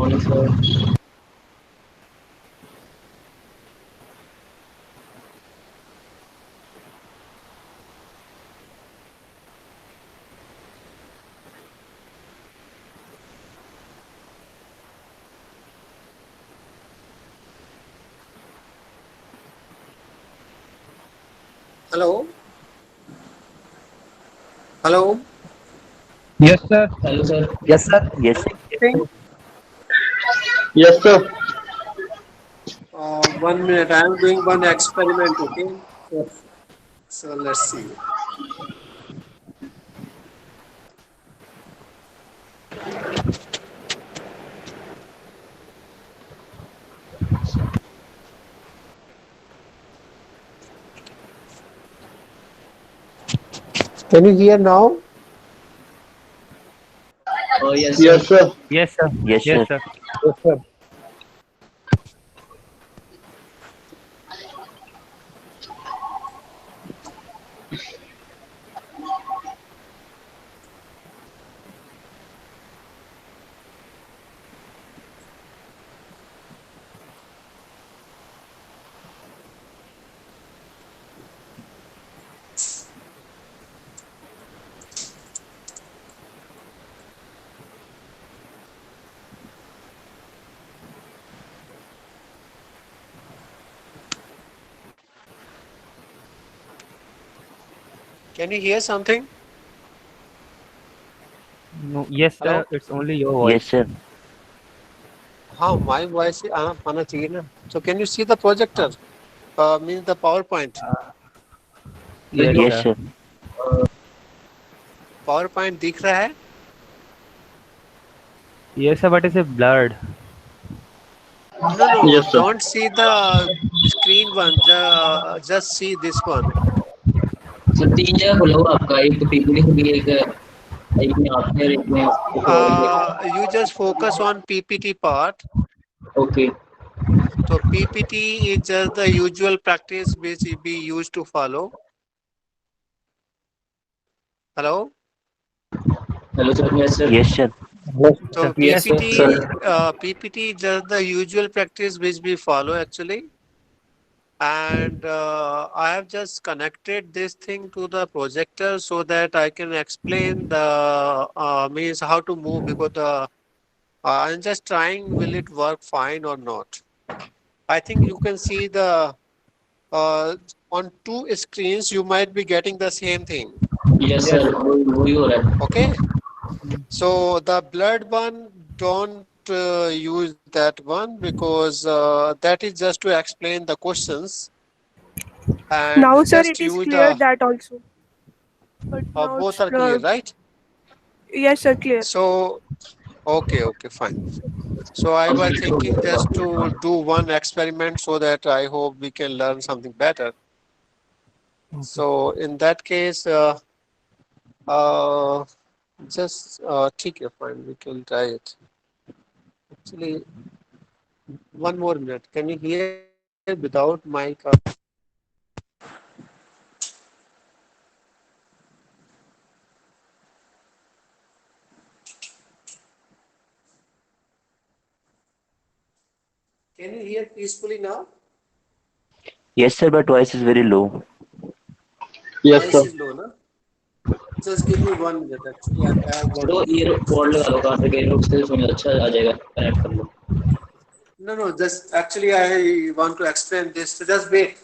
morning, sir. Hello, hello. Yes, sir. Hello, sir. Yes, sir. Yes. Thing. Yes, sir. 1 minute. I am doing one experiment. Okay. So, so let's see. Can you hear now? Oh, yes, sir. Yes, sir. Yes, sir. Yes, Yes, sir. sir. Yes, sir. Can you hear something? No, yes, sir. Hello. It's only your Yes, voice. sir. हाँ, my voice आना चाहिए ना. So can you see the projector? Means the PowerPoint. Yes, Yes, sir. Yes, sir. sir. PowerPoint दिख रहा है? Yes, sir. But it's a blurred. No, no. Yes, sir. Don't see the screen one. Just see this one. Sir तीन जगह खुला हुआ आपका, एक तो पीपीटी खुली है, एक में आपने और एक में कुछ और है। You just focus on PPT part. Okay. So PPT is just the usual practice which we used to follow. Hello. Hello sir, yes sir. Yes, sir. Yes, So yes Yes, sir. Sir. PPT is just the usual practice which we follow actually. And I have just connected this thing to the projector so that I can explain the means how to move because I'm just trying will it work fine or not. I think you can see the uh, on two screens you might be getting the same thing. Yes Yes, sir, sir. वही हो रहा है। Okay. So the blurred one, don't use that one because that is just to explain the questions Now, and sir, just it is use clear the that also. But now both it's are clear, blurred. right? Yes, sir, clear. So, okay, fine. So I अब was filter हो thinking गया just काफी। हाँ। to do one experiment so that I hope we can learn something better. Okay. So in that case, uh, just ठीक है, fine, we can try it. Actually, one more minute. Can you hear without mic? Can you hear peacefully now? Yes, sir. But voice is very low. Yes, Voice sir. is low, na? Just give me 1 minute. Actually, I have sir वो one. Year pod लगा लो, कहाँ से कह रहे हो, उससे सुन अच्छा आ जाएगा, कनेक्ट कर लो। No, no. Just actually, I want to explain this. So just wait.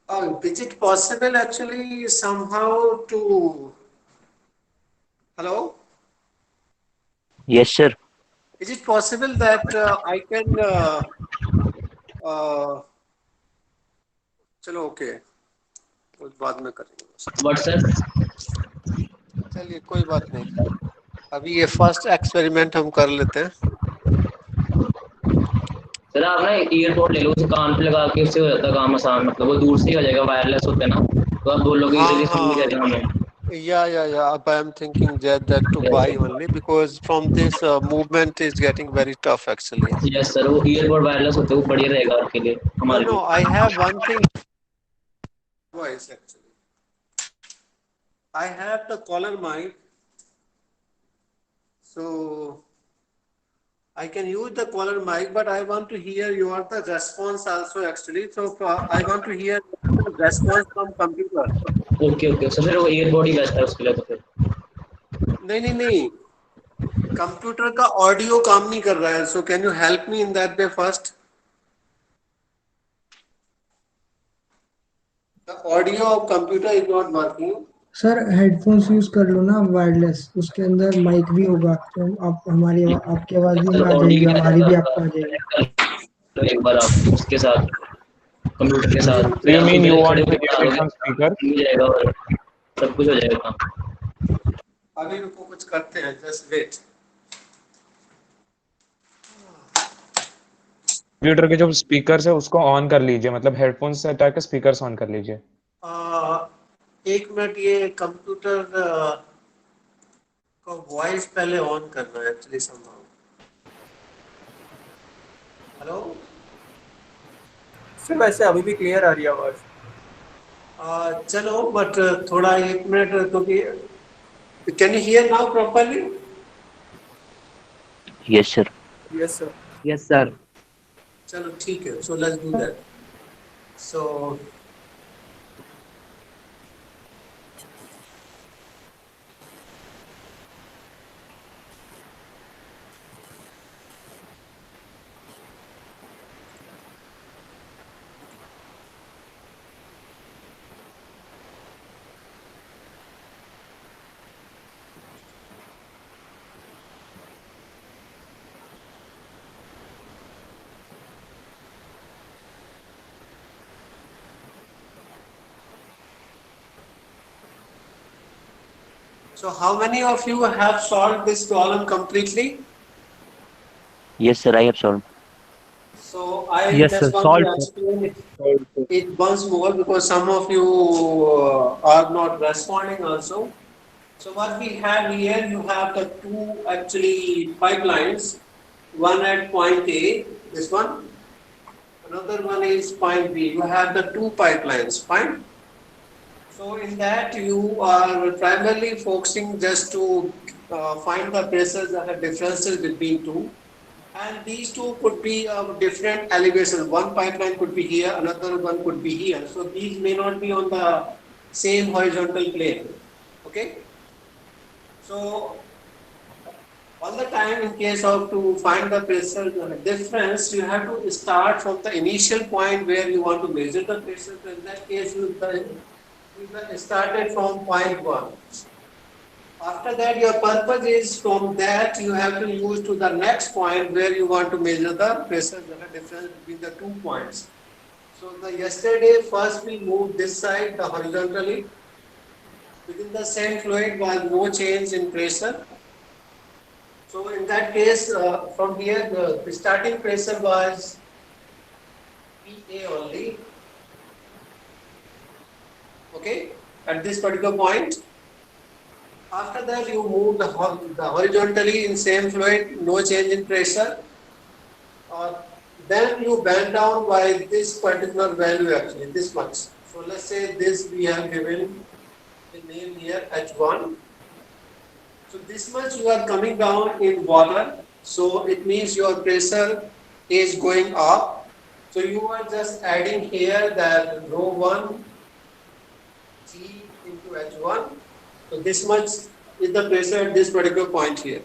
Is it possible actually somehow to, hello? Yes, sir. Is it possible that I can, uh, चलो okay, कुछ बाद में करेंगे. What, sir? चलिए कोई बात नहीं. अभी ये फर्स्ट एक्सपेरिमेंट हम कर लेते हैं. सर आप ना ईयरपोर्ट ले लो, उसे कान पे लगा के, उससे हो जाता है काम आसान, मतलब वो दूर से ही हो जाएगा, वायरलेस होते हैं ना, तो आप बोलोगे हाँ इजीली सुन भी हाँ. जाएगा हमें. Yeah. I am thinking that to Yes, buy sir. only because from this movement is getting very tough actually. Yes, sir, वो ईयरपोर्ट वायरलेस होते हैं, वो बढ़िया रहेगा आपके लिए, हमारे No, लिए. I have one thing. Voice actually. I have the collar mic, so I can use the collar mic, but I want to hear your the response also actually. So I want to hear response from computer. Okay, sir फिर वो airport ही best है उसके लिए तो फिर. नहीं. Computer का audio काम नहीं कर रहा है. So can you help me in that way first? The audio of computer is not working. Sir headphones use कर लो ना वायरलेस, उसके अंदर माइक भी होगा तो आप हमारी आपकी आवाज भी सर हमें आ ऑडियो जाएगी, क्या हमारी रहेगा भी आपका, आपको आ जाएगी. कनेक्ट कर लो एक बार आप उसके साथ, कंप्यूटर के साथ. So you mean you want खड़े to होकर hear बता it दोगे, on speaker? मिल जाएगा और सब कुछ हो जाएगा काम. अभी रुको कुछ करते हैं. Just wait. कंप्यूटर के जो स्पीकर्स है उसको ऑन कर लीजिए, मतलब हेडफोन्स से हटा के स्पीकर्स ऑन कर लीजिए. एक मिनट, ये कंप्यूटर का वॉइस पहले ऑन करना है एक्चुअली समहाउ. हेलो. सर वैसे अभी भी क्लियर आ रही है आवाज. चलो बट थोड़ा एक मिनट, क्योंकि can you here now properly? Yes, sir. Yes sir. Yes, sir. चलो ठीक है. So let's do that. So how many of you have solved this problem completely? Yes, sir. I have solved. So I Yes, just sir. want Solved, to sir. explain it once more because some of you are not responding also. So what we have here, you have the two actually pipelines, one at point A, this one, another one is point B. You have the two pipelines, fine? So in that you are primarily focusing just to find the pressures and the differences between two. And these two could be of different elevations. One pipeline could be here, another one could be here. So these may not be on the same horizontal plane. Okay? So all the time in case of to find the pressure difference, you have to start from the initial point where you want to measure the pressure. So in that case, you started from point 1. After that, your purpose is from that you have to use to the next point where you want to measure the pressure difference between the 2 points. So yesterday, first we moved this side the horizontally. Within the same fluid was no change in pressure. So in that case, from here the starting pressure was PA only. Okay, at this particular point. After that, you move the horizontally in same fluid, no change in pressure. Then you bend down by this particular value actually, this much. So let's say this we have given the name here H1. So this much you are coming down in water. So it means your pressure is going up. So you are just adding here that rho 1 G into H1. So this much is the pressure at this particular point here.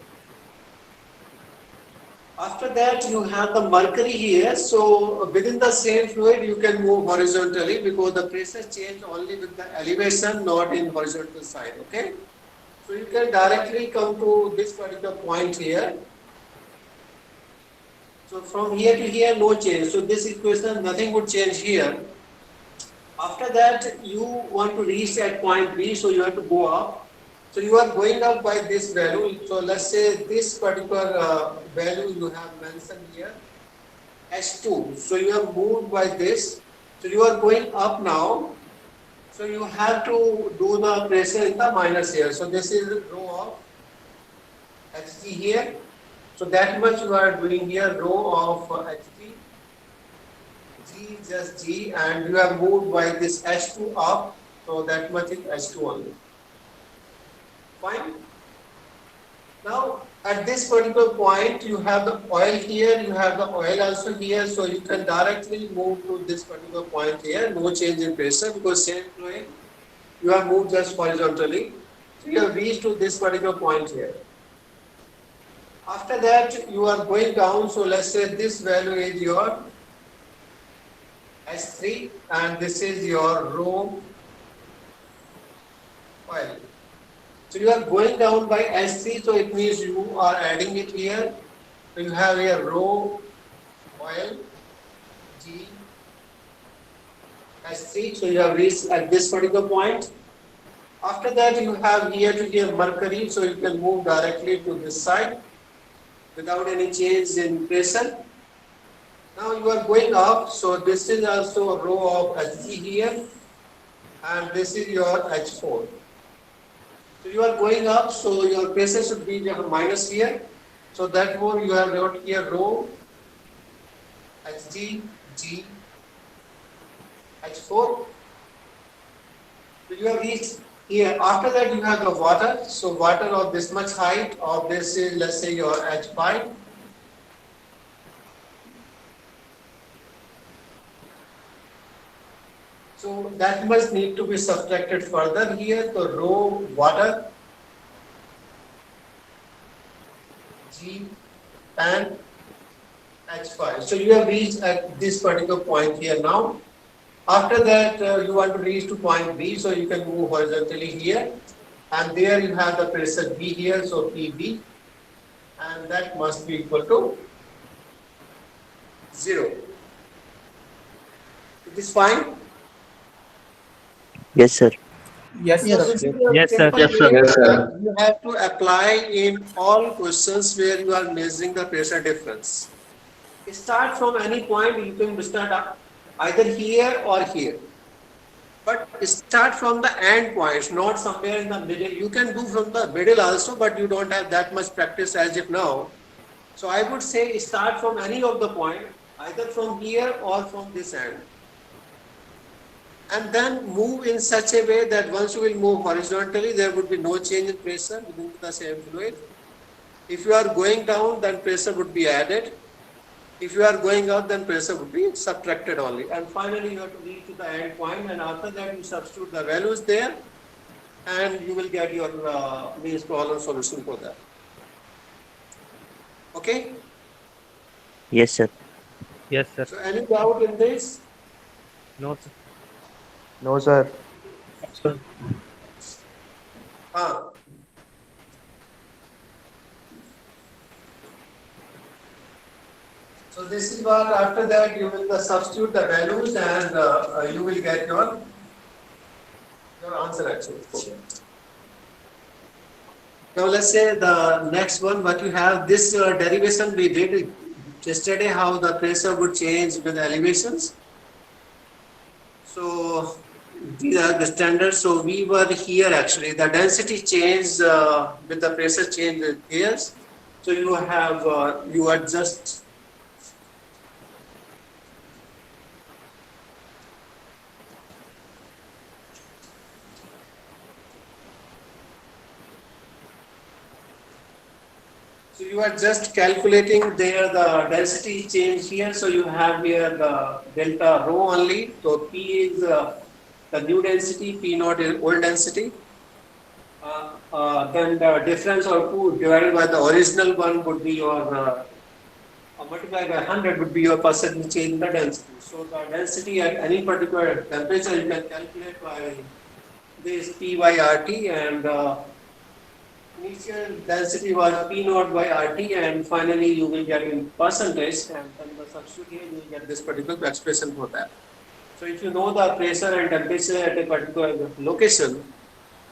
After that, you have the mercury here. So within the same fluid, you can move horizontally because the pressure change only with the elevation, not in horizontal side. Okay. So you can directly come to this particular point here. So from here to here, no change. So this equation, nothing would change here. After that, you want to reach at point B, so you have to go up. So you are going up by this value. So let's say this particular value you have mentioned here, H2. So you have moved by this. So you are going up now. So you have to do the pressure in the minus here. So this is rho of Hg here. So that much you are doing here, rho of Hg. G just G, and you have moved by this H2 up. So that much is H2 only. Fine. Now at this particular point, you have the oil here, you have the oil also here, so you can directly move to this particular point here, no change in pressure because same fluid, you have moved just horizontally. So you have reached to this particular point here. After that, you are going down, so let's say this value is your H3 and this is your rho oil. So you are going down by H3, so it means you are adding it here. So you have here rho oil G H3. So you have reached at this particular point. After that, you have here to here mercury, so you can move directly to this side without any change in pressure. Now you are going up, so this is also a rho of Hg here, and this is your H4. So you are going up, so your pressure should be minus here. So that more you have wrote here rho Hg G H4. So you have reached here. After that, you have the water. So water of this much height, of this is, let's say, your H5. So that must need to be subtracted further here. So rho water G and H5. So you have reached at this particular point here now. After that, you want to reach to point B, so you can move horizontally here. And there you have the pressure B here, so PB. And that must be equal to 0. It is fine? Yes, sir. Yes, Yes. sir. This is a Yes, sir. simple Yes, sir. way Yes, sir. that you have to apply in all questions where you are measuring the pressure difference. Start from any point, you can start either here or here. But start from the end points, not somewhere in the middle. You can do from the middle also, but you don't have that much practice as if now. So I would say start from any of the point, either from here or from this end. And then move in such a way that once you will move horizontally, there would be no change in pressure within the same fluid. If you are going down, then pressure would be added. If you are going up, then pressure would be subtracted only. And finally, you have to reach to the end point, and after that, you substitute the values there, and you will get your means problem solution for that. Okay? Yes, sir. Yes, sir. So any doubt in this? No, sir. No, sir. So this is what after that you will substitute the values and you will get your answer actually. Now let's say the next one what you have this derivation we did yesterday how the pressure would change with elevations. So these are the standards. So we were here actually the density change with the pressure change here. So you have you adjust. So you are just calculating there the density change here. So you have here the delta rho only. So P is the new density, P naught is old density. Then the difference of 2 divided by the original one would be your multiplied by 100 would be your percentage change in the density. So the density at any particular temperature you can calculate by this P by RT, and initial density was P naught by RT, and finally you will get in percentage, and then the substitute here you will get this particular expression for that. So if you know the pressure and temperature at a particular location,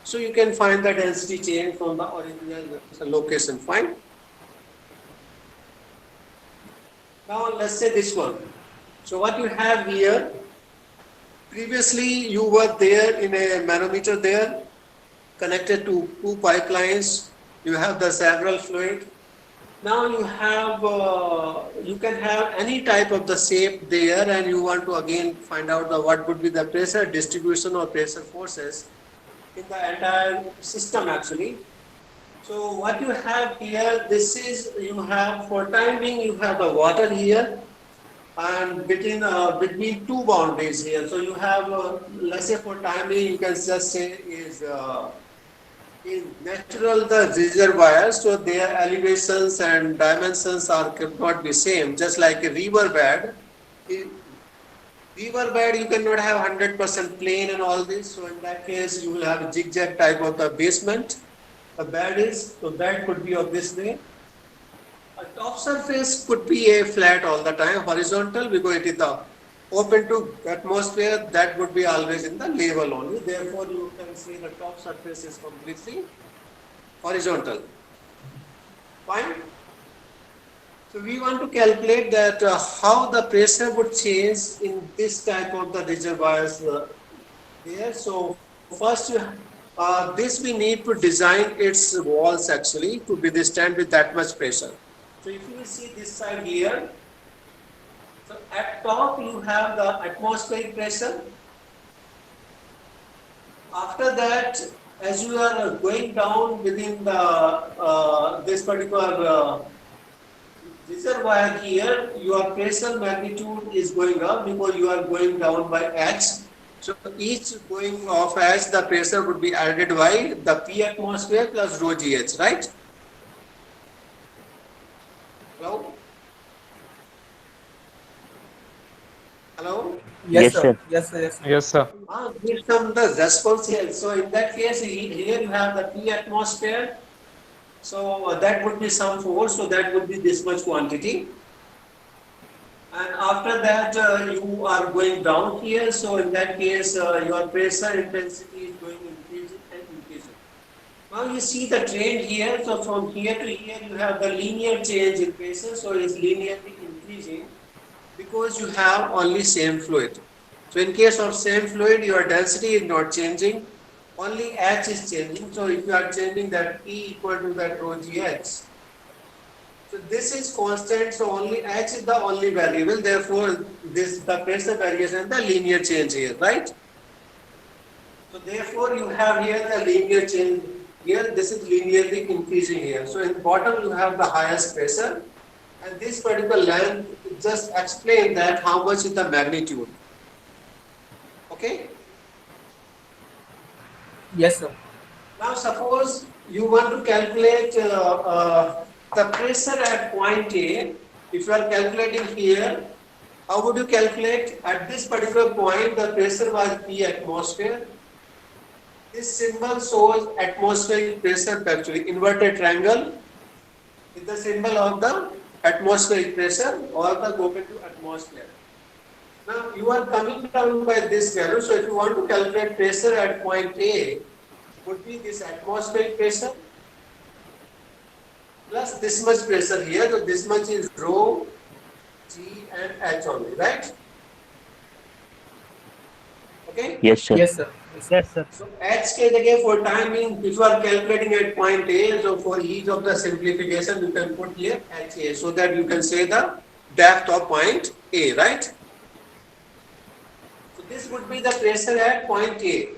so you can find the density change from the original location. Fine. Now let's say this one. So what you have here, previously you were there in a manometer there, connected to two pipelines. You have the several fluid. Now you have, you can have any type of the shape there, and you want to again find out what would be the pressure distribution or pressure forces in the entire system actually. So what you have here, this is, you have, for time being, you have the water here, and between two boundaries here. So you have, let's say for time being, you can just say is natural the reservoir, so their elevations and dimensions cannot be same, just like a river bed. River bed, you cannot have 100% plain and all this, so in that case you will have a zigzag type of the basement. The bed is, so bed could be of this way. A top surface could be a flat all the time, horizontal, because it is the open to atmosphere, that would be always in the level only. Therefore, you can say the top surface is completely horizontal. Fine. So we want to calculate that how the pressure would change in this type of the reservoirs there. So first, this we need to design its walls actually to withstand with that much pressure. So if you will see this side here, so at top you have the atmospheric pressure. After that, as you are going down within the this particular reservoir here, your pressure magnitude is going up because you are going down by H. So each going of H, the pressure would be added by the P atmosphere plus rho GH, right? Hello? Hello? Yes, sir. Yes, sir. Yes, sir. Yes, sir. Give some the response here. So in that case, here you have the P atmosphere. So that would be some force. So that would be this much quantity. And after that, you are going down here. So in that case, your pressure intensity is going increasing and increasing. Now you see the trend here. So from here to here, you have the linear change in pressure. So it's linearly increasing because you have only same fluid. So in case of same fluid, your density is not changing. Only H is changing. So if you are changing that P equal to that rho GH, so this is constant. So only H is the only variable. Therefore, the pressure variation, the linear change here, right? So therefore, you have here the linear change here. This is linearly increasing here. So in bottom, you have the highest pressure, and this particular line just explain that how much is the magnitude. Okay. Yes, sir. Now suppose you want to calculate the pressure at point A. If you are calculating here, how would you calculate? At this particular point, the pressure was P atmosphere. This symbol shows atmospheric pressure actually. Inverted triangle is the symbol of the atmospheric pressure or the open to atmosphere. Now you are coming down by this value. So if you want to calculate pressure at point A, would be this atmospheric pressure plus this much pressure here. So this much is rho, G and H only, right? Okay? Yes, sir. Yes, sir. Yes, sir. So H के जगह for time being, if you are calculating at point A, so for ease of the simplification, you can put here HA so that you can say the depth of point A, right? So this would be the pressure at point A.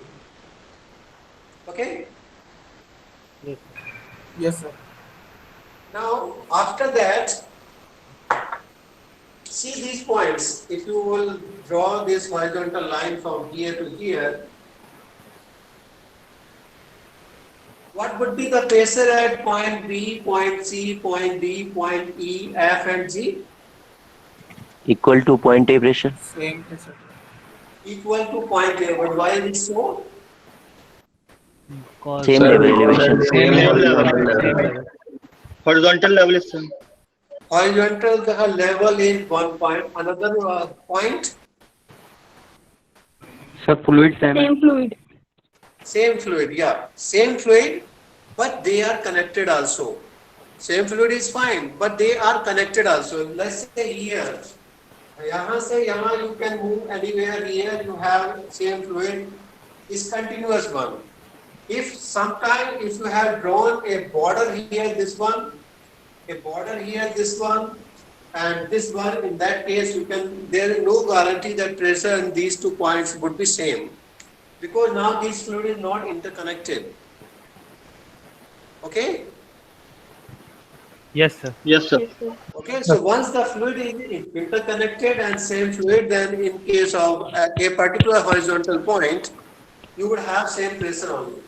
Okay? Yes. Yes, sir. Now, after that, see these points. If you will draw this horizontal line from here to here, what would be the pressure at point B, point C, point D, point E, F and G? Equal to point A pressure. Same pressure. Equal to point A. But why is it so? Cause Same level elevation. Same Same level. Horizontal level is same. Horizontal level is 1 point. Another point, Sir, fluid same. Same fluid. same fluid. Yeah, same fluid, but they are connected also. Same fluid is fine, but they are connected also. Let's say here, यहाँ से यहाँ you can move anywhere. Here you have same fluid is continuous one. If sometime if you have drawn a border here, this one, a border here, this one, and this one, in that case you can, there is no guarantee that pressure in these 2 points would be same, because now this fluid is not interconnected. Okay? yes, sir. Yes, sir. Yes, sir. Okay, so once the fluid is interconnected and same fluid, then in case of a particular horizontal point, you would have same pressure only.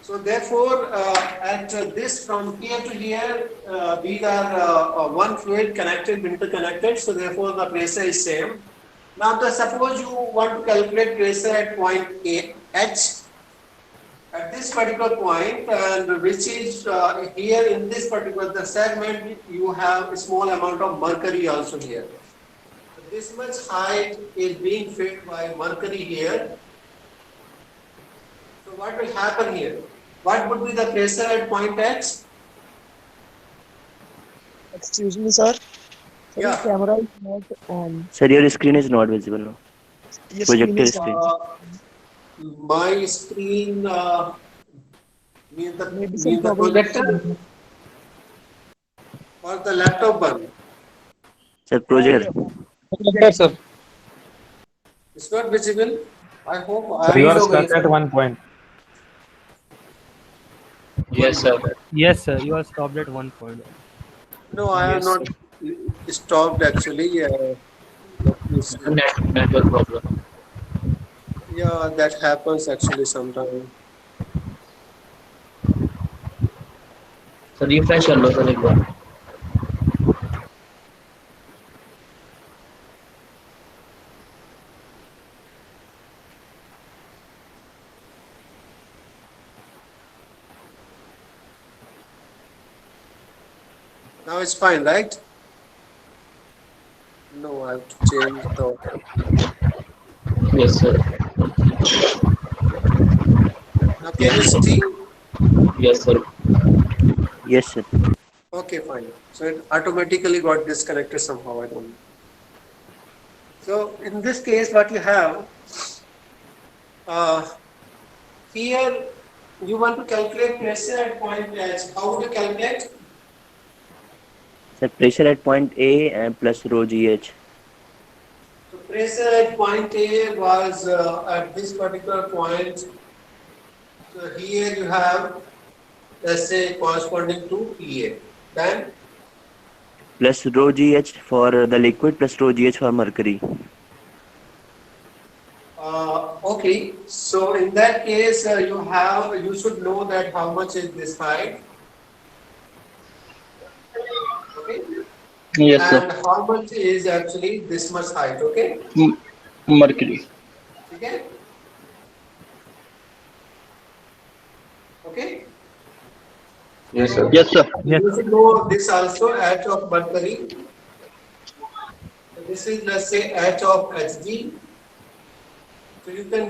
So therefore, at this from here to here, these are one fluid connected, interconnected. So therefore, the pressure is same. Now, suppose you want to calculate pressure at point A, H, at this particular point, and which is here in this particular segment, you have a small amount of mercury also here. So this much height is being fed by mercury here. So what will happen here? What would be the pressure at point H? Excuse me, sir. Sir, Yeah. the camera is not on. Sir, your screen is not visible now. Yes, Projector is- screen. My screen means Maybe some the problem. projector or the laptop one. Sir, projector. sir. It's not visible. I hope So you I are am stuck at one point. Yes, sir. Yes, sir. You are stopped at 1 point. No, I have Yes, not stopped actually. Let me see. Network problem. Yeah, that happens actually sometimes. So refresh कर लो sir एक बार. Now it's fine, right? No, I have to change the. Yes, sir. Now can you see? Yes, sir. Yes, sir. Okay, fine. So it automatically got disconnected somehow. I don't know. So in this case, what you have here, you want to calculate pressure at point H. How would you calculate? Sir, pressure at point A and plus rho GH. So pressure at point A was at this particular point. So here you have, let's say, corresponding to PA. Then Plus rho GH for the liquid plus rho GH for mercury. okay. So in that case, you should know that how much is this height. Okay. Yes, sir. And how much is actually this much height, okay? Mercury. Okay? Okay? Yes, sir. Yes, sir. Yes. You should know this also, H of mercury. So this is, let's say, H of Hg. So you can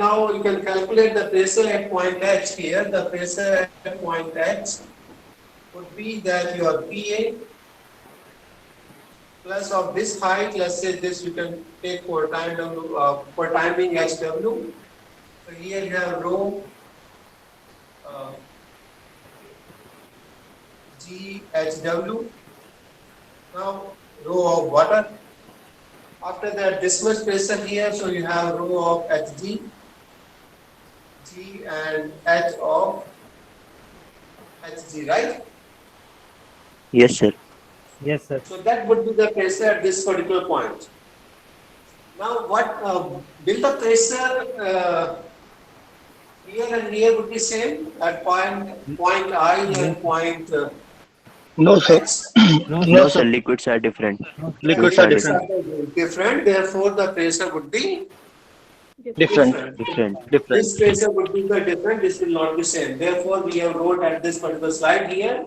calculate the pressure at point H here. The pressure at point H would be that your PA plus of this height, let's say this you can take for time for timing HW. So here you have rho GHW. Now rho of water. After that, this much pressure here, so you have rho of Hg, G and H of Hg, right? Yes, sir. Yes, sir. So that would be the pressure at this particular point. Now, what will the pressure Here and here would be same at point I and point No, sir. X. No, sir. Liquids are different. Liquids are different. Different. Therefore, the pressure would be Different. Different. Different. This pressure would be the different. This will not be same. Therefore, we have wrote at this particular slide here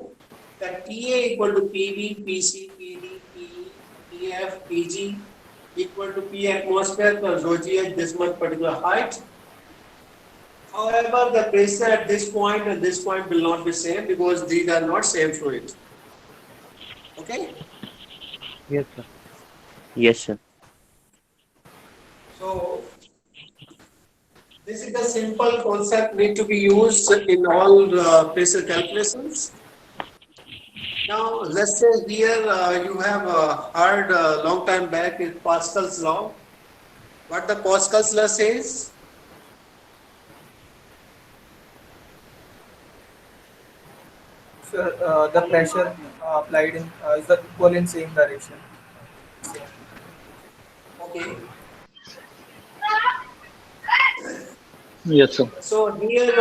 that TA equal to PV, PC, PD, PE, PF, PG equal to P atmosphere plus rho g at this much particular height. However, the pressure at this point and this point will not be same because these are not same fluid. Okay? Yes, sir. Yes, sir. So, this is the simple concept need to be used in all pressure calculations. Now, let's say here you have heard long time back is Pascal's law. What the Pascal's law says? Sir, the pressure applied in is equal in same direction. Okay. Yes, sir. So here,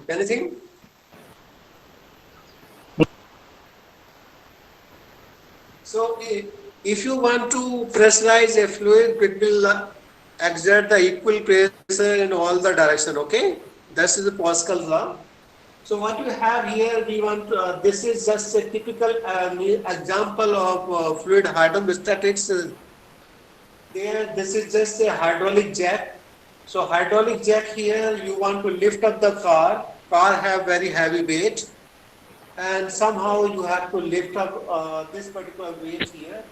anything? So if you want to pressurize a fluid, it will exert the equal pressure in all the direction. Okay, that is the Pascal's law. So what you have here, we want to, this is just a typical example of fluid hydrostatics. There, this is just a hydraulic jack. So hydraulic jack here, you want to lift up the car. Car have very heavy weight, and somehow you have to lift up this particular weight here.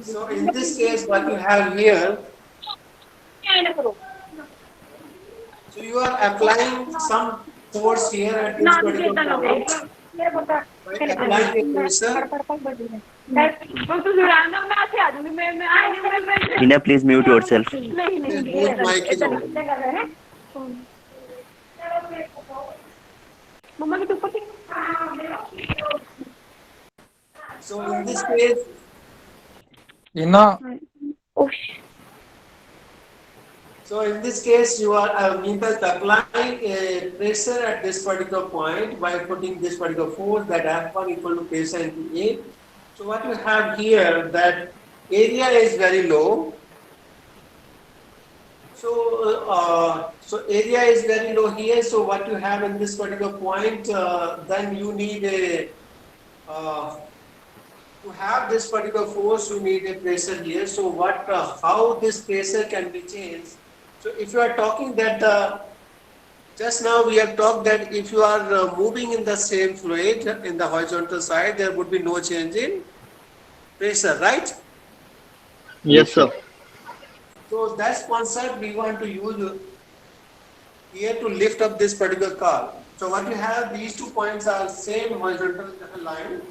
So in this case, what you have here, so you are applying some force here at this particular point. By applying a pressure. Hina, please mute yourself. Both mic is on. So in this case, so in this case, you are applying a pressure at this particular point by putting this particular force, that F1 equal to pressure into A. So what you have here, that area is very low. So so area is very low here. So what you have in this particular point, then you need a to have this particular force, you need a pressure here. So what, how this pressure can be changed? So if you are talking that, just now we have talked that if you are moving in the same fluid in the horizontal side, there would be no change in pressure, right? Yes, sir. So that's concept we want to use here to lift up this particular car. So what you have, these 2 points are same horizontal line,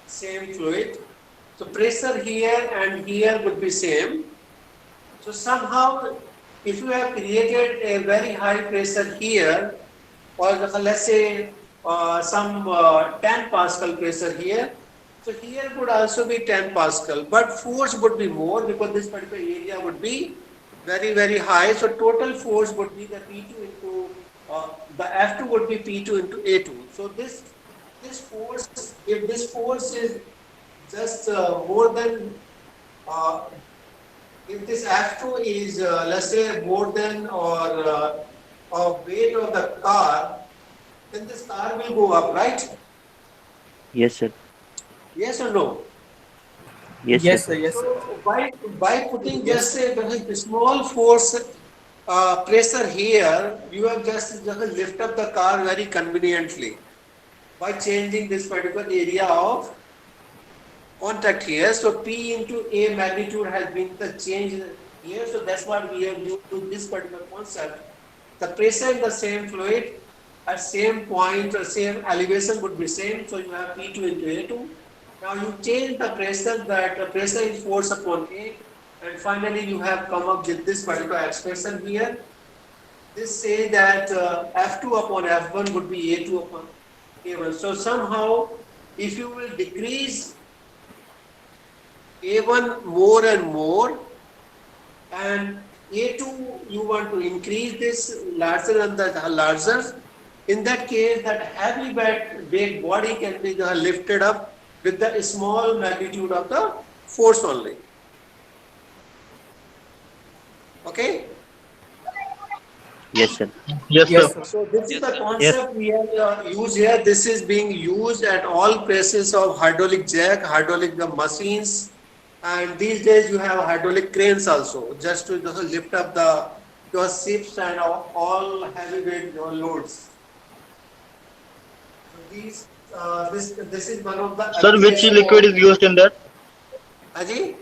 same fluid. So pressure here and here would be same. So somehow, if you have created a very high pressure here, or let's say some 10 Pascal pressure here, so here would also be 10 Pascal, but force would be more because this particular area would be very, very high. So total force would be the P2 into, the F2 would be P2 into A2. So this force, if this force is just more than, if this F2 is, let's say, more than or weight of the car, then this car will go up, right? Yes, sir. Yes or no? Yes, Yes, sir. sir. Yes, sir. So by putting just a small force pressure here, you have just lift up the car very conveniently by changing this particular area of contact here. So P into A magnitude has been the change here. So that's what we have used to this particular concept. The pressure in the same fluid at same point or same elevation would be same. So you have P2 into A2. Now you change the pressure, that the pressure is force upon A, and finally you have come up with this particular expression here. This says that F2 upon F1 would be A2 upon A1. So somehow, if you will decrease A1 more and more, and A2 you want to increase this larger and the larger. In that case, that heavy weight body can be lifted up with the small magnitude of the force only. Okay. Yes, sir. Yes, Yes, sir. sir. So this is the concept we have used here. This is being used at all places of hydraulic jack, hydraulic machines, and these days you have hydraulic cranes also, just to lift up your ships and all heavyweight loads. So this is one of the Sir, which application liquid is used in that? Aji?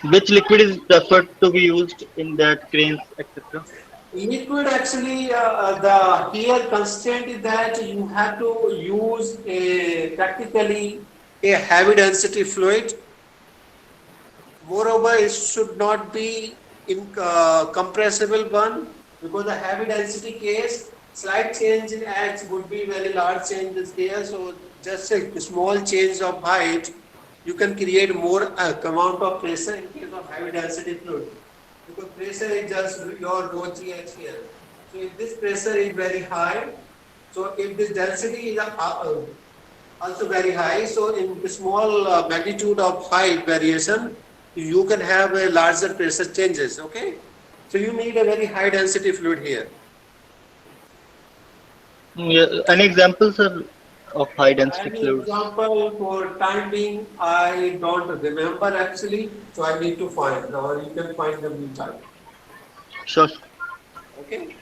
Which liquid is preferred to be used in that cranes, etc.? Liquid actually, the here constraint is that you have to use practically a heavy density fluid. Moreover, it should not be compressible one, because the heavy density case, slight change in H would be very large changes there. So just a small change of height, you can create more amount of pressure in case of heavy density fluid. Because pressure is just your rho GH here. So if this pressure is very high, so if this density is also very high, so in the small magnitude of height variation, you can have a larger pressure changes. Okay, so you need a very high density fluid here. Yeah, any examples, sir, of high density An fluids? example for time being, I don't remember actually, so I need to find, or you can find them in time. Sure. Okay.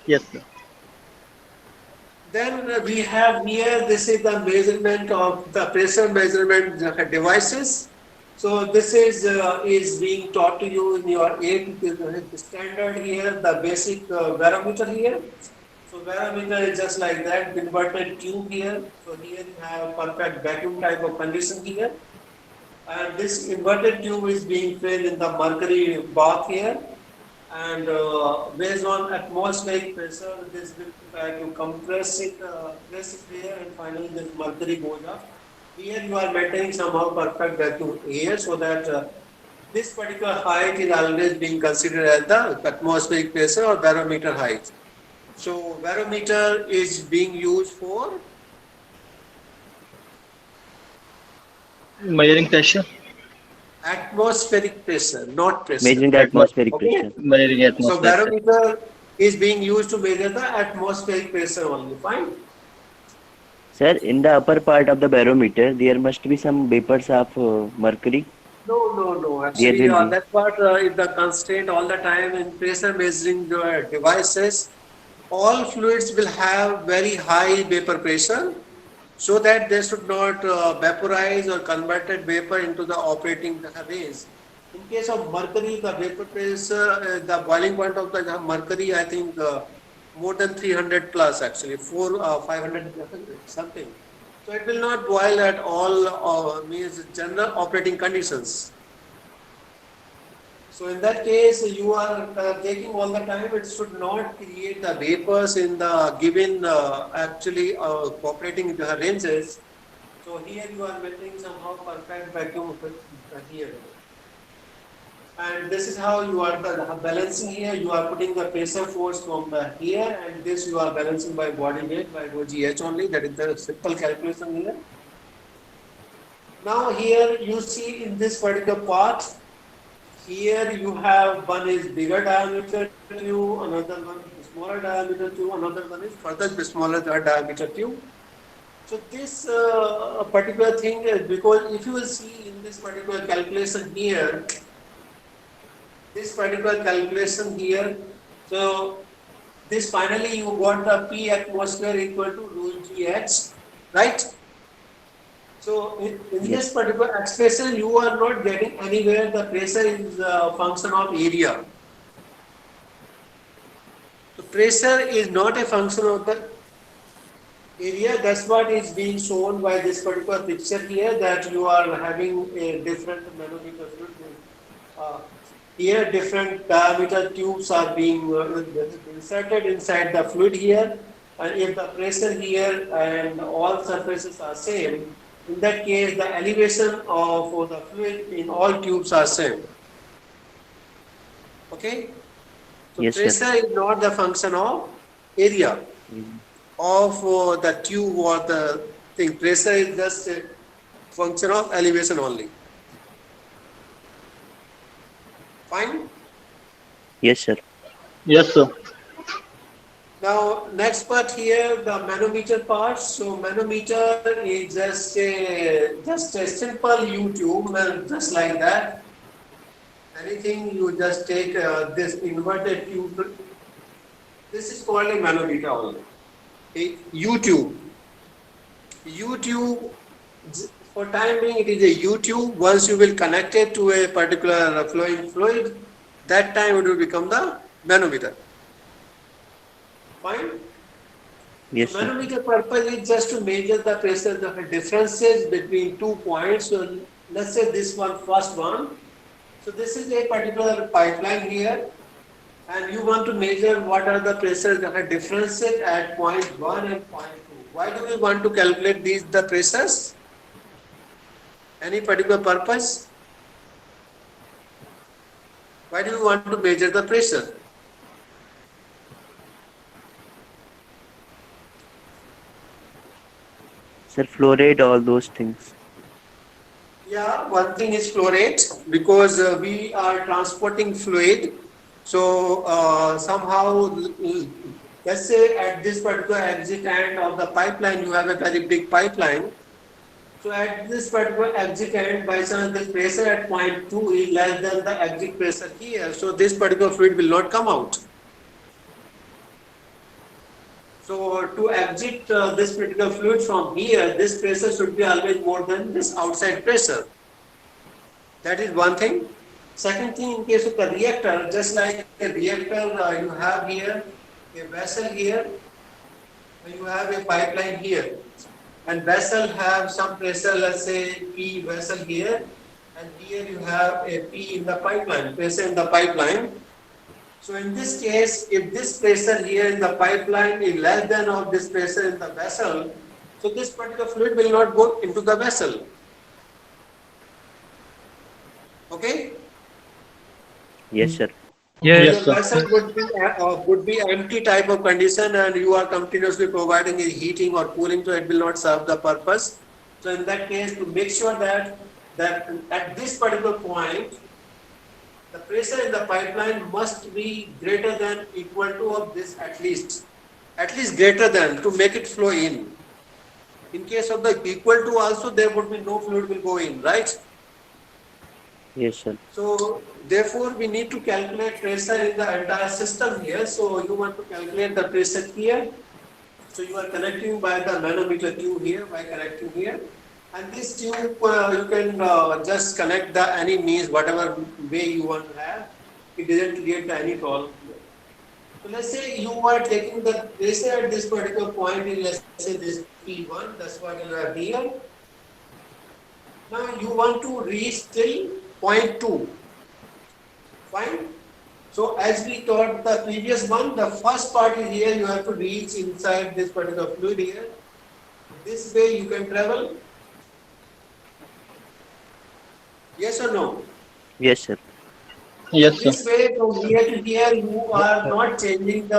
Yes, sir. Then we have here, this is the measurement of the pressure measurement devices. So this is being taught to you in your 8th standard here, the basic barometer here. So barometer is just like that, inverted tube here. So here you have perfect vacuum type of condition here. And this inverted tube is being filled in the mercury bath here. And based on atmospheric pressure, this will try to compress it, press it here, and finally this mercury goes up. Here you are maintaining somehow perfect vacuum air, so that this particular height is always being considered as the atmospheric pressure or barometer height. So barometer is being used for Measuring pressure. atmospheric pressure, not pressure. Measuring the atmospheric Okay. pressure. Measuring So atmosphere. barometer is being used to measure the atmospheric pressure only. Fine. Sir, in the upper part of the barometer, there must be some vapors of mercury. No. There Actually, will be. that part is the constraint all the time in pressure measuring devices. All fluids will have very high vapor pressure, so that they should not vaporize or converted vapor into the operating range. In case of mercury, the vapor pressure, the boiling point of the mercury, I think more than 300 plus actually, 500 something. So it will not boil at all, means general operating conditions. So in that case, you are taking all the time, it should not create the vapors in the given actually operating ranges. So here you are maintaining somehow perfect vacuum here. And this is how you are balancing here. You are putting the pressure force from here, and this you are balancing by body weight, by rho GH only. That is the simple calculation here. Now here you see in this particular part, here you have one is bigger diameter tube, another one is smaller diameter tube, another one is further smaller diameter tube. So this particular thing is because if you will see in this particular calculation here, so this finally you got the P atmosphere equal to rho GH, right? So in this particular expression, you are not getting anywhere the pressure is a function of area. So pressure is not a function of the area. That's what is being shown by this particular picture here, that you are having a different manometer fluid. Here different diameter tubes are being inserted inside the fluid here, and if the pressure here and all surfaces are same, in that case the elevation of the fluid in all tubes are same. Okay? So Yes, sir. pressure is not the function of area of the tube or the thing. Pressure is just a function of elevation only. Fine? Yes, sir. Yes, sir. Now, next part here, the manometer part. So manometer is just a simple U-tube, just like that. Anything you just take this inverted tube. This is called a manometer only. A U-tube. U-tube, for time being, it is a U-tube. Once you will connect it to a particular flowing fluid, that time it will become the manometer. Fine? Yes, So sir. manometer purpose is just to measure the pressure, the differences between 2 points. So let's say this one, first one. So this is a particular pipeline here, and you want to measure what are the pressures that are differences at point 1 and point 2. Why do we want to calculate the pressures? Any particular purpose? Why do we want to measure the pressure? Sir, flow rate, all those things. Yeah, one thing is flow rate, because we are transporting fluid. So somehow, let's say at this particular exit end of the pipeline, you have a very big pipeline. So at this particular exit end, by chance the pressure at point 2 is less than the exit pressure here. So this particular fluid will not come out. So to exit this particular fluid from here, this pressure should be always more than this outside pressure. That is one thing. Second thing, in case of the reactor, just like a reactor, you have here a vessel here, and you have a pipeline here. And vessel have some pressure, let's say P vessel here, and here you have a P in the pipeline, pressure in the pipeline. So in this case, if this pressure here in the pipeline is less than of this pressure in the vessel, so this particular fluid will not go into the vessel. Okay? Yes, sir. Yes, The sir. vessel would be empty type of condition, and you are continuously providing a heating or cooling, so it will not serve the purpose. So in that case, to make sure that at this particular point, the pressure in the pipeline must be greater than equal to of this at least greater than, to make it flow in. In case of the equal to also, there would be no fluid will go in, right? Yes, sir. So therefore, we need to calculate pressure in the entire system here. So you want to calculate the pressure here. So you are connecting by the manometer tube here, by connecting here. And this tube, you can just connect the any means, whatever way you want to have. It doesn't create any problem. So let's say you are taking the pressure at this particular point in, let's say this P1, that's what you have here. Now you want to reach till point 2. Fine. So as we taught the previous one, the first part is here, you have to reach inside this particular fluid here. This way you can travel. Yes or no? Yes, sir. Yes, sir. This way from here to here, you are not changing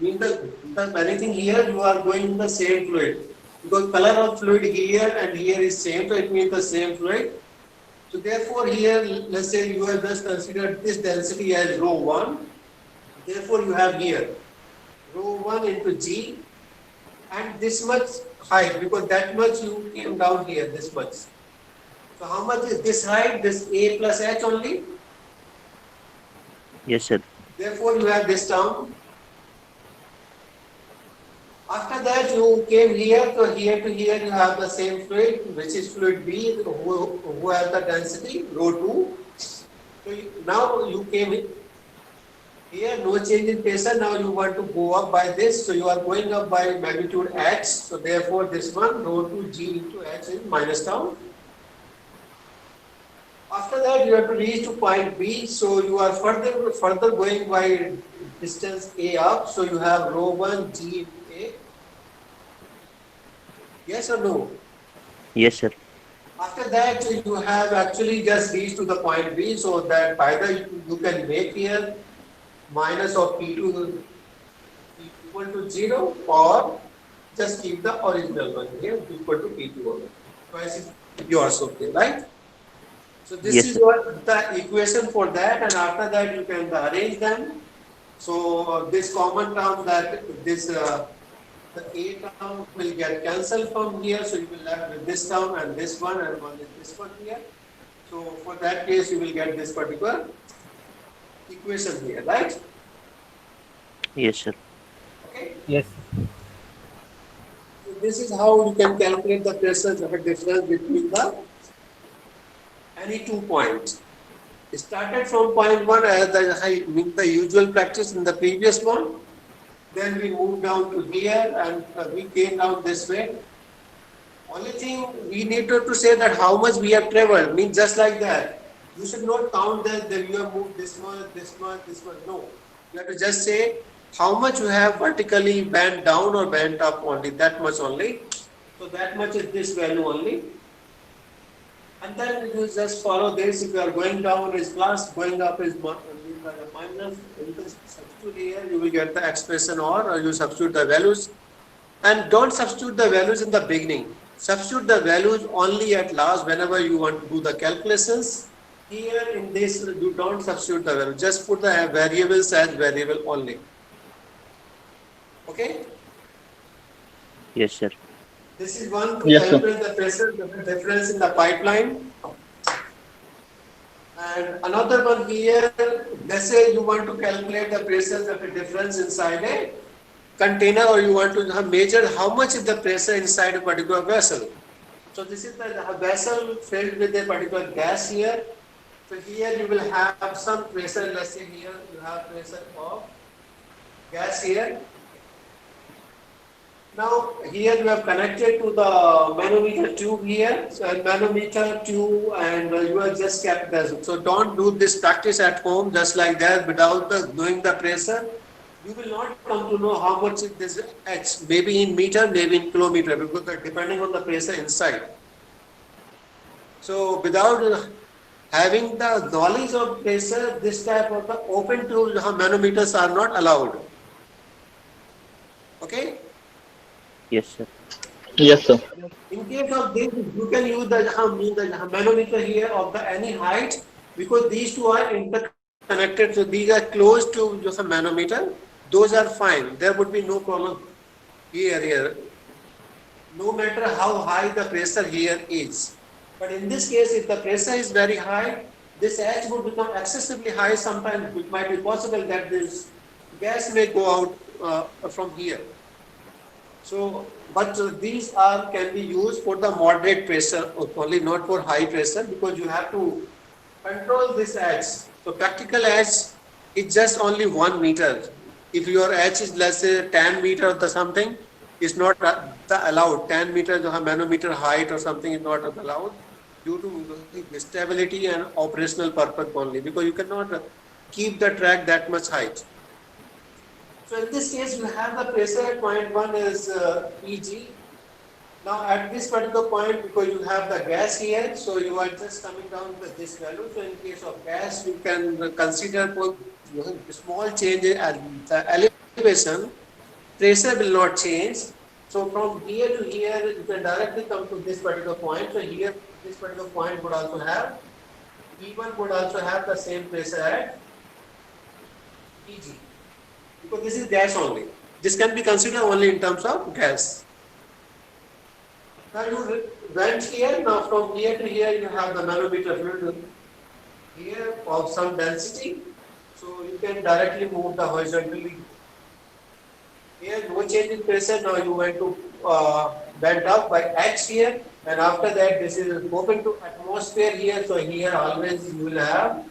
anything here, you are going in the same fluid. Because color of fluid here and here is same, so it means the same fluid. So therefore here, let's say you have just considered this density as rho 1. Therefore you have here rho 1 into G, and this much height, because that much you came down here, this much. So how much is this height? This A plus H only. Yes, sir. Therefore you have this term. After that you came here, so here to here you have the same fluid, which is fluid B, who has the density rho 2. So now you came here, no change in pressure. Now you want to go up by this, so you are going up by magnitude H. So therefore this one rho 2 G into H is minus term. After that you have to reach to point B, so you are further going by distance A up, so you have rho 1 G into A. Yes or no? Yes, sir. After that, you have actually just reached to the point B, so that either you can make here minus of P2 equal to 0, or just keep the original one here equal to P2 only. Twice is yours, okay, right? So this Yes, is sir. what the equation for that, and after that you can arrange them. So this common term, that this the A term will get cancelled from here, so you will left with this term and this one, and one is this one here. So for that case, you will get this particular equation here, right? Yes, sir. Okay. Yes. So this is how you can calculate the pressure difference between the any 2 points. It started from point 1 as the usual practice in the previous one. Then we moved down to here, and we came down this way. Only thing we need to say that how much we have traveled, means just like that. You should not count that you have moved this much, this much, this much. No. You have to just say how much you have vertically bent down or bent up only, that much only. So that much is this value only. And then you just follow this. If you are going down is plus, going up is minus. You can substitute here, you will get the expression, or you substitute the values. And don't substitute the values in the beginning. Substitute the values only at last whenever you want to do the calculations. Here in this, you don't substitute the value. Just put the variables as variable only. Okay? Yes, sir. This is one to Yes, sir. calculate the pressure difference in the pipeline. And another one here, let's say you want to calculate the pressure of a difference inside a container, or you want to measure how much is the pressure inside a particular vessel. So this is the vessel filled with a particular gas here. So here you will have some pressure, let's say here you have pressure of gas here. Now here you have connected to the manometer tube here, so manometer tube, and you have just kept that. So don't do this practice at home just like that without knowing the pressure. You will not come to know how much it is H, maybe in meter, maybe in kilometer, because depending on the pressure inside. So without having the knowledge of pressure, this type of the open tube manometers are not allowed. Okay? Yes, sir. Yes, sir. In case of this, you can use the manometer here of the any height, because these two are interconnected. So these are close to just a manometer. Those are fine. There would be no problem here. No matter how high the pressure here is. But in this case, if the pressure is very high, this H would become excessively high. Sometimes it might be possible that this gas may go out from here. So, but these can be used for the moderate pressure only, not for high pressure, because you have to control this H. So practical H is just only 1 meter. If your H is, let's say, 10 meter or something, it's not allowed. 10 meters manometer height or something is not allowed due to stability and operational purpose only, because you cannot keep the track that much height. So in this case, you have the pressure at point 1 is Pg. Now at this particular point, because you have the gas here, so you are just coming down with this value. So in case of gas, you can consider for small change at the elevation, pressure will not change. So from here to here, you can directly come to this particular point. So here, this particular point would also have, P1 would also have the same pressure at Pg. Because this is gas only. This can be considered only in terms of gas. Now you went here, now from here to here you have the manometer fluid here of some density. So you can directly move the horizontally. Here no change in pressure, now you went to bent up by H here, and after that this is open to atmosphere here. So here always you will have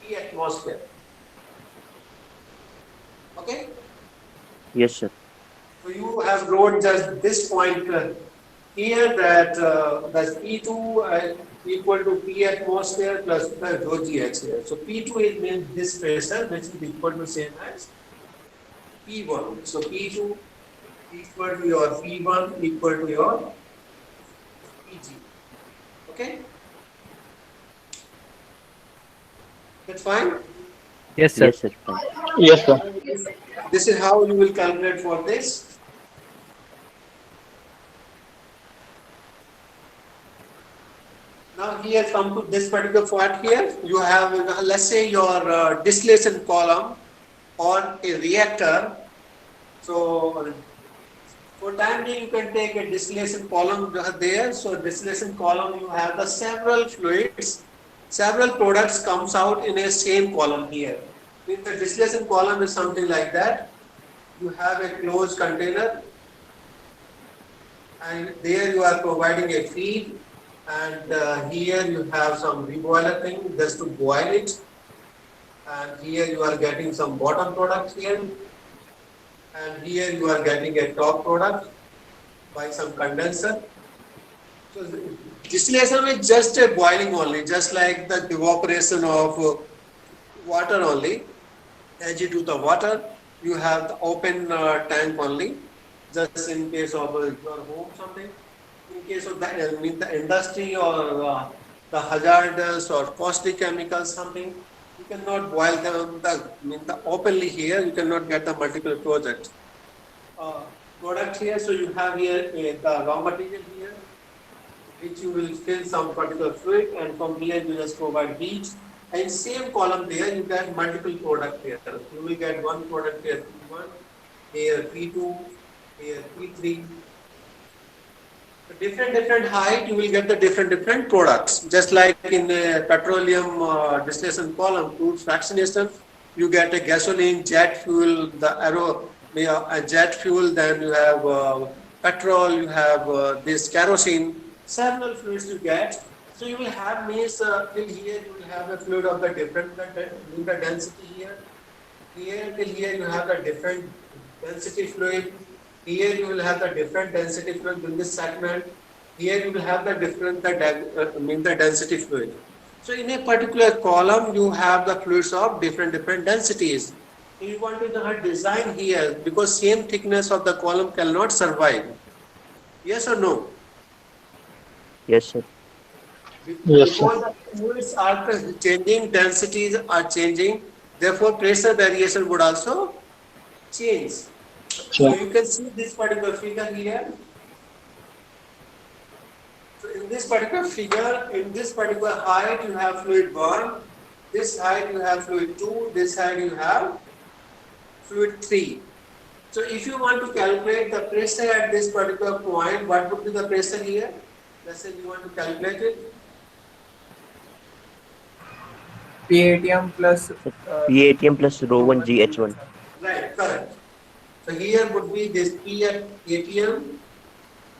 P atmosphere. Okay? Yes, sir. So you have wrote just this point here that that's P2 equal to P atmosphere plus rho gh here. So P2 is means this pressure, which is equal to same as P1. So P2 equal to your P1 equal to your Pg. Okay? That's fine? Yes, sir. Yes, sir. Fine. Yes, sir. This is how you will calculate for this. Now here come to this particular part here. You have, let's say your distillation column or a reactor. So for time being, you can take a distillation column there. So distillation column, you have the several fluids, several products comes out in a same column here. If the distillation column is something like that, you have a closed container, and there you are providing a feed, and here you have some reboiler thing just to boil it, and here you are getting some bottom products here, and here you are getting a top product by some condenser. So distillation is just a boiling only, just like the evaporation of water only. As you do the water, you have the open tank only, just in case of your home something. In case of the industry or the hazardous or caustic chemicals something, you cannot boil them the openly here. You cannot get the multiple product here. So you have here the raw material here, which you will fill some particular fluid, and from here you just provide heat. And same column there, you get multiple product here. You will get one product here, P1, here P2, here P3. So different height, you will get the different products. Just like in a petroleum distillation column, crude fractionation, you get a gasoline, jet fuel, a jet fuel, then you have petrol, you have this kerosene, several fluids you get. So you will have till here you will have a fluid of the different density here. Here till here you have the different density fluid. Here you will have the different density fluid in this segment. Here you will have the the density fluid. So in a particular column you have the fluids of different densities. You want to design here because same thickness of the column cannot survive. Yes or no? Yes, sir. Yes, sir. Because the fluids are changing, densities are changing, therefore pressure variation would also change. So you can see this particular figure here. So in this particular figure, in this particular height you have fluid 1, this height you have fluid 2, this height you have fluid 3. So if you want to calculate the pressure at this particular point, what would be the pressure here? Let's say you want to calculate it. PATM plus PATM plus rho 1 GH1. Right, correct. So here would be this P at ATM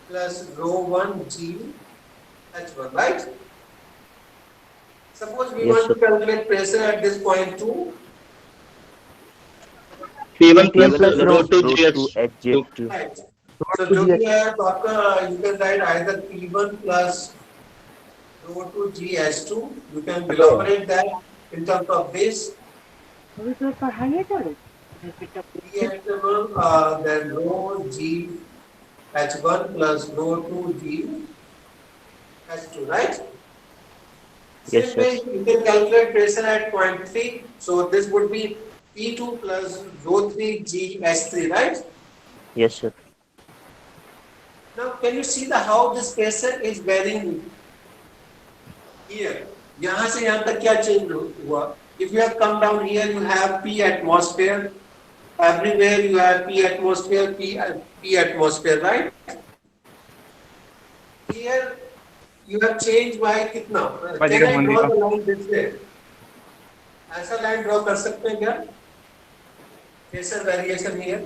plus rho 1 G H1, right? Suppose we Yes, want sir. to calculate pressure at this point too. P1 plus P1 plus rho 2 rho 2 GH2. HGH2. Right. So जो भी है तो आपका you can write either P1 plus rho 2 GH2. You can elaborate that in terms of this. Then rho G H1 plus rho 2 G H2, right? Yes, Same way sir. you can calculate pressure at point 3. So this would be P2 plus rho 3 G H3, right? Yes, sir. Now can you see how this pressure is varying here? यहाँ से यहाँ तक क्या change हुआ? If you have come down here, you have P atmosphere. Everywhere you have P atmosphere, P atmosphere, right? Here you have changed by कितना? Can I draw the line this way? ऐसा line draw कर सकते हैं क्या? Pressure variation here.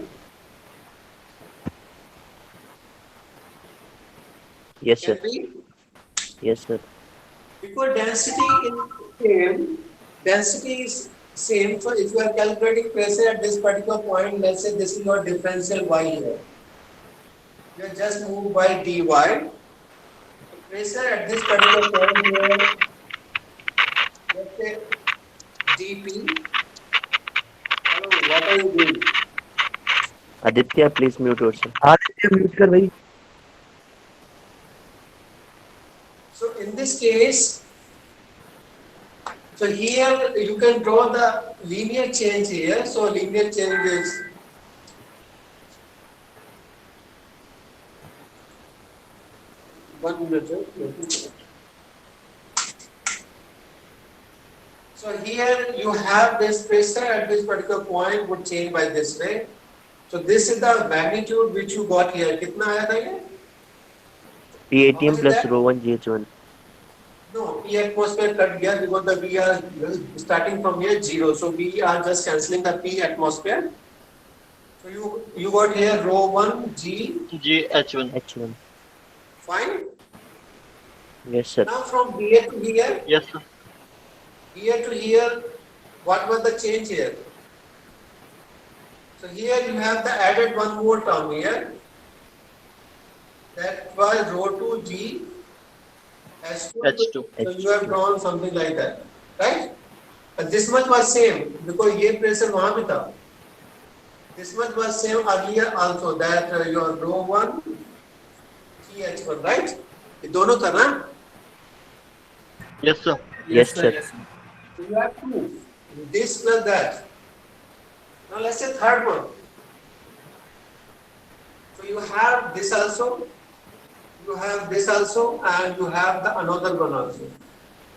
Yes, sir. Can we? Yes, sir. Because density is same. So if you are calculating pressure at this particular point, let's say this is your differential y here. You are just moved by dy. Pressure at this particular point here, let's say dp. Hello, what are you doing? Aditya, please mute yourself. Aditya mute कर भाई. So in this case, so here you can draw the linear change here. So linear change is one minute. So here you have this pressure at this particular point would change by this way. So this is the magnitude which you got here. कितना आया था ये? P18 plus that? rho 1 GH1. No, P atmosphere cut here because the we are starting from here 0. So we are just cancelling the P atmosphere. So you got here rho 1 G. H1. H1. Fine. Yes, sir. Now from here to here, Yes, sir. here to here, what was the change here? So here you have the added one more term here. That was rho 2 G H2. H2. So you have drawn something like that, right? But this much was same because ये pressure वहाँ भी था. This much was same earlier also that your rho 1 G H1, right? ये दोनों था ना? Yes, sir. Yes, sir. So you have two. This plus that. Now let's say third one. So you have this also. You have this also, and you have the another one also.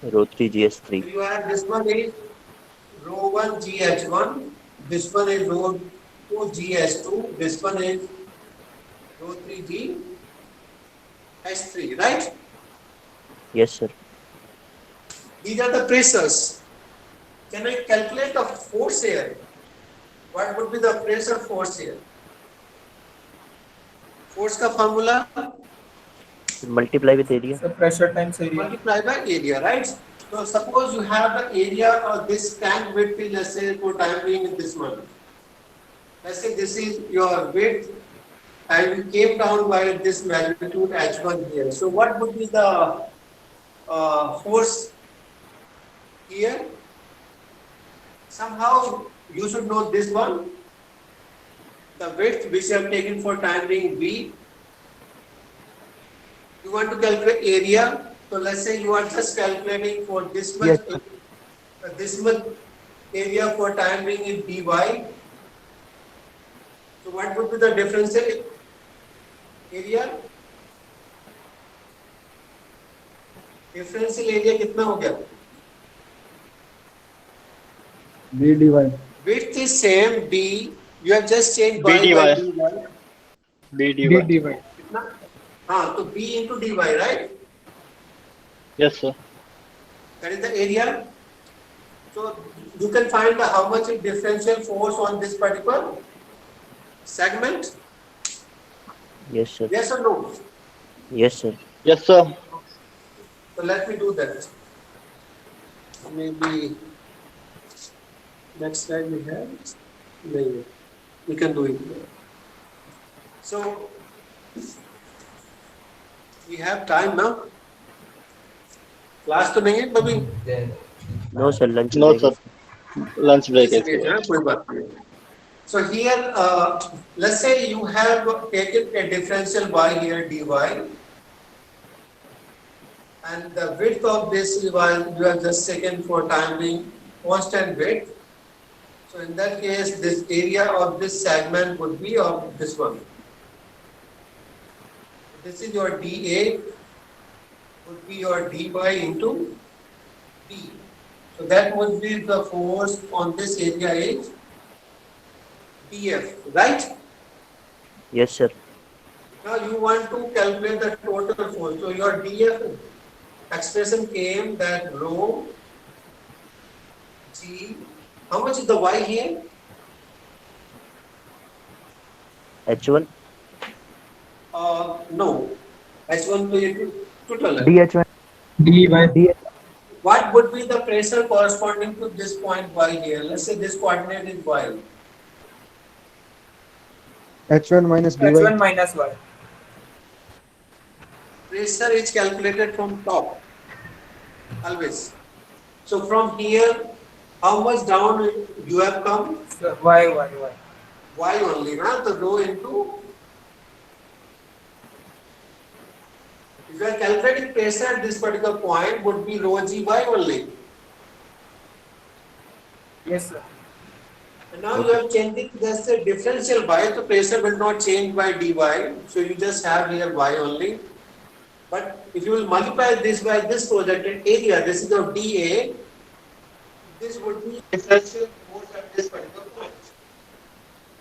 Rho 3 So GS3. you have this one is rho 1 GH1. This one is rho 2 GH2. This one is rho 3 GH3, right? Yes, sir. These are the pressures. Can I calculate the force here? What would be the pressure force here? Force का formula Multiply with area. So pressure times area. multiply by area, right? So suppose you have the area of this tank width is, let's say for time being in this one. Let's say this is your width and you came down by this magnitude H1 here. So what would be the force here? Somehow you should know this one. The width which you have taken for time being V. You want to calculate area. So let's say you are just calculating for this much, this much area for time being in dy. So what would be the differential area? Differential area कितना हो गया? B dy. Width is same d. You have just changed B by dy. by B B dy. dy. कितना? हाँ तो b into dy, right? Yes, sir. That is the area. So you can find the how much is differential force on this particular segment. Yes, sir. Yes or no? Yes, sir. Yes, sir. So let me do that. Maybe next slide we have. No, we can do it. So we have time now. Class तो नहीं है कभी? No, sir. Lunch No, break. sir. Lunch break. हाँ, कोई बात नहीं. So here, let's say you have taken a differential y here dy, and the width of this y you have just taken for time being constant width. So in that case, this area of this segment would be of this one. This is your dA, would be your dy into b. So that would be the force on this area is dF, right? Yes, sir. Now you want to calculate the total force. So your dF expression came that rho g. How much is the y here? H1. No. H1 to ये total. DH1. dy. What would be the pressure corresponding to this point y here? Let's say this coordinate is y. H1 minus dy. H1 minus y. Pressure is calculated from top. Always. So from here, how much down you have come? So y. Y only, na? The rho into If you are calculating pressure at this particular point, would be rho g by only. Yes, sir. And now you are changing just the differential y, so pressure will not change by dy. So you just have here y only. But if you will multiply this by this projected area, this is of dA, this would be differential force at this particular point.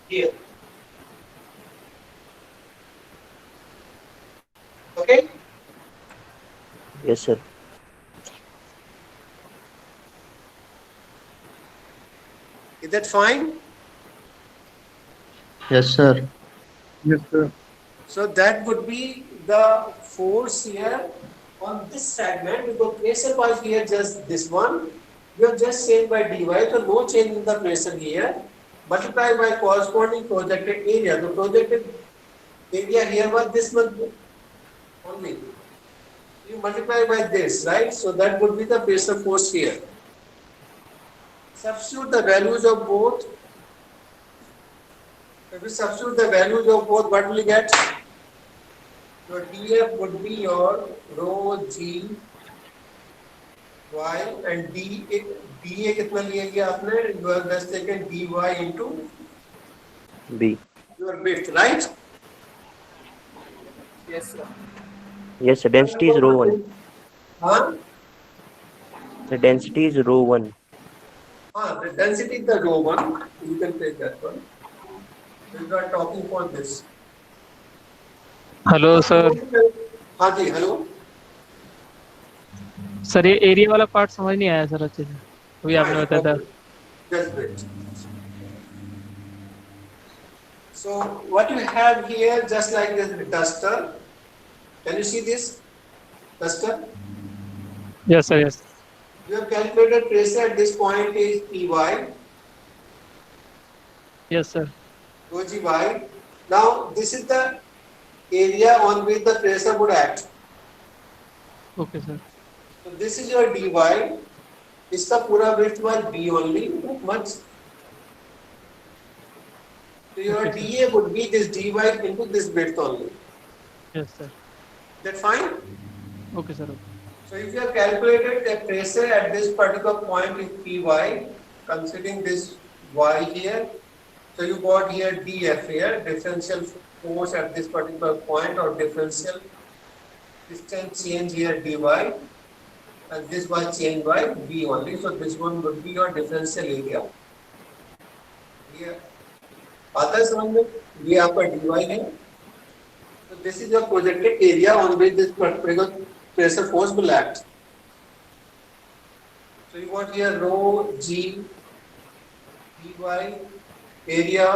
Here. Okay? Yes, sir. Is that fine? Yes, sir. Yes, sir. So that would be the force here on this segment, because pressure was here just this one. You have just changed by dy, so no change in the pressure here. Multiply by corresponding projected area. The projected area here was this one only. You multiply by this, right? So that would be the pressure force here. Substitute the values of both. If you substitute the values of both, what will you get? Your dF would be your rho g y and dA कितना लिया आपने? You have just taken dy into B. your width, right? Yes, sir. Yes, sir. Density is rho 1. Huh? The density is rho 1. The density is the rho 1. You can take that one. We are talking for this. Hello sir. हाँ जी, hello. Sir ये area वाला part समझ नहीं आया sir अच्छे से. वही आपने बताया था. Just wait. So what you have here, just like this duster. Can you see this duster? Yes sir, yes. You have calculated pressure at this point is Py. Yes sir. Rho g y. Now this is the area on which the pressure would act. Okay sir. So this is your dy. इसका पूरा width was b only, not much. So your dA would be this dy into this width only. Yes sir. Is that fine? Okay sir. So if you have calculated the pressure at this particular point is Py, considering this y here, so you got here dF here, differential force at this particular point, or differential distance change here dy, and this was changed by b only. So this one would be your differential area. Here, आता है समझ में? ये आपका dy है. So this is your projected area on which this particular pressure force will act. So you got here rho g dy area,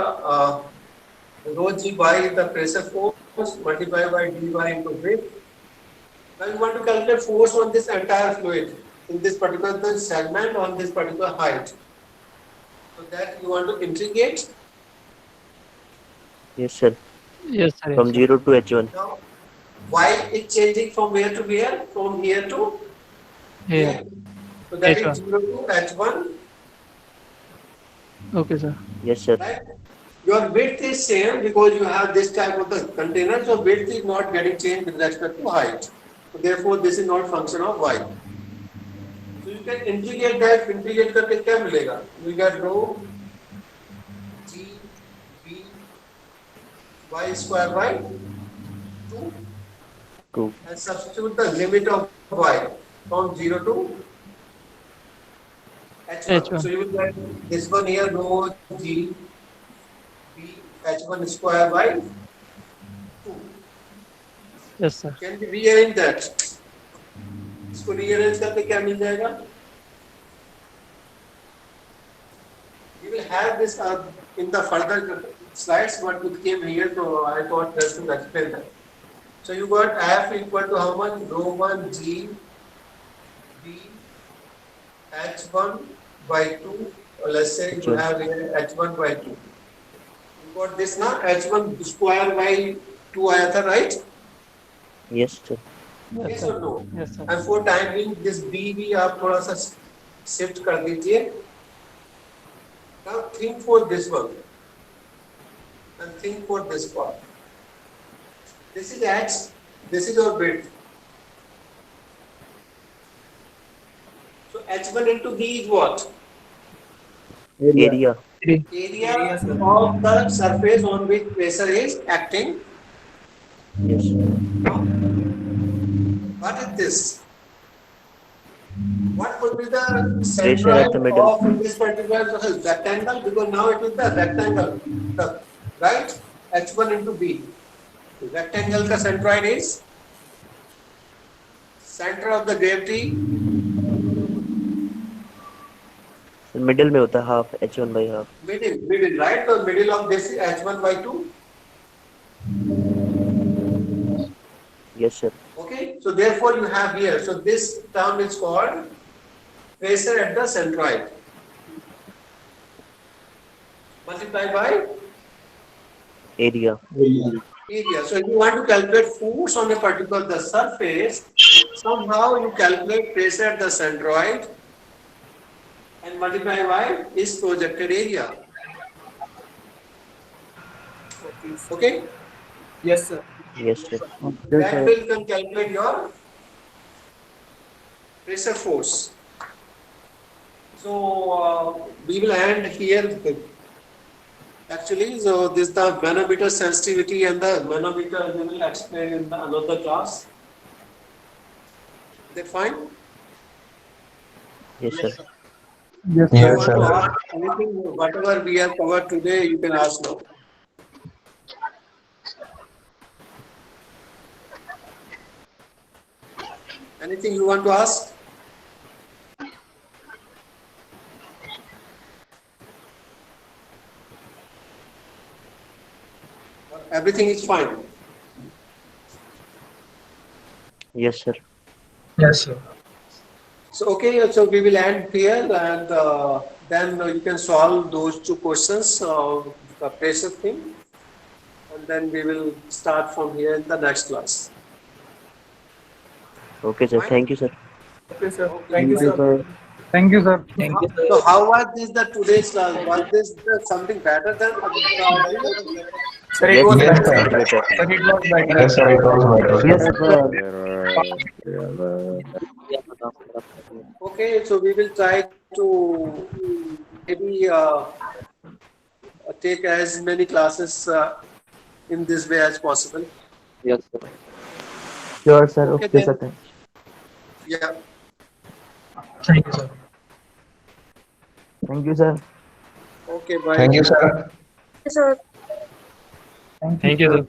rho g by the pressure force multiplied by dy into width. Now you want to calculate force on this entire fluid in this particular segment on this particular height. So that you want to integrate. Yes, sir. Yes sir. From 0 to h1. Now y is changing from where to where? From here to Here. So that H1. is 0 to h1. Okay sir. Yes, sir. Right? Your width is same because you have this type of the container, so width is not getting changed with respect to height. So therefore, this is not function of y. So you can integrate that. Integrate करके क्या मिलेगा? You get rho g b y square by 2 2. and substitute the limit of y from 0 to h1. H1. So you will get this one here rho g b h1 square by 2. Yes sir. Can we rearrange that? इसको rearrange करके क्या मिल जाएगा? We will have this in the further slides, but it came here, so I thought just to explain that. So you got F equal to how much? Rho 1 g b h1 by 2, or let's say you have here h1 by 2. You got this now, h1 square by 2 आया था, right? Yes, sir. Yes Yes sir. or no? Yes sir. And for time being, this b भी आप थोड़ा सा shift कर दीजिए. Now think for this one and think for this part. This is h, this is your width. H1 into B is what? Area. Area of the surface on which pressure is acting. Yes. What is this? What would be the Pressure at the centroid middle. of this particular rectangle? Because now it is the rectangle, right? H1 into B. Rectangle का centroid is center of the gravity. Middle में होता है half h1 by half. Middle, right? So middle of this is h1 by 2. Yes, sir. Okay, so therefore you have here. So this term is called pressure at the centroid. Multiplied by Area. area. So if you want to calculate force on a particular the surface, somehow you calculate pressure at the centroid and multiply by its projected area. Okay? Yes, sir. Yes, sir. That will can calculate your pressure force. So we will end here. Actually, so this is the manometer sensitivity and the manometer we will explain in another class. Is that fine? Yes, sir. Yes, If you sir. want to ask anything, whatever we have covered today, you can ask now. Anything you want to ask? Everything is fine. Yes, sir. Yes, sir. So okay, so we will end here, and then you can solve those two questions, the pressure thing, and then we will start from here in the next class. Okay, sir. Thank you, sir. Okay, sir. Thank you, sir. Thank you, sir. So how was this the today's class? Was this something better than? Sir, it Yes, was sir. better. Better. Sir, it was better. Yes, sir, it was better. Yes, sir. Okay, so we will try to maybe take as many classes in this way as possible. Yes, sir. Sure, sir. Okay, Okay, then. sir. Yeah. Thank you, sir. Thank you, sir. Okay, bye. Thank you, sir. Sir. Thank you, sir.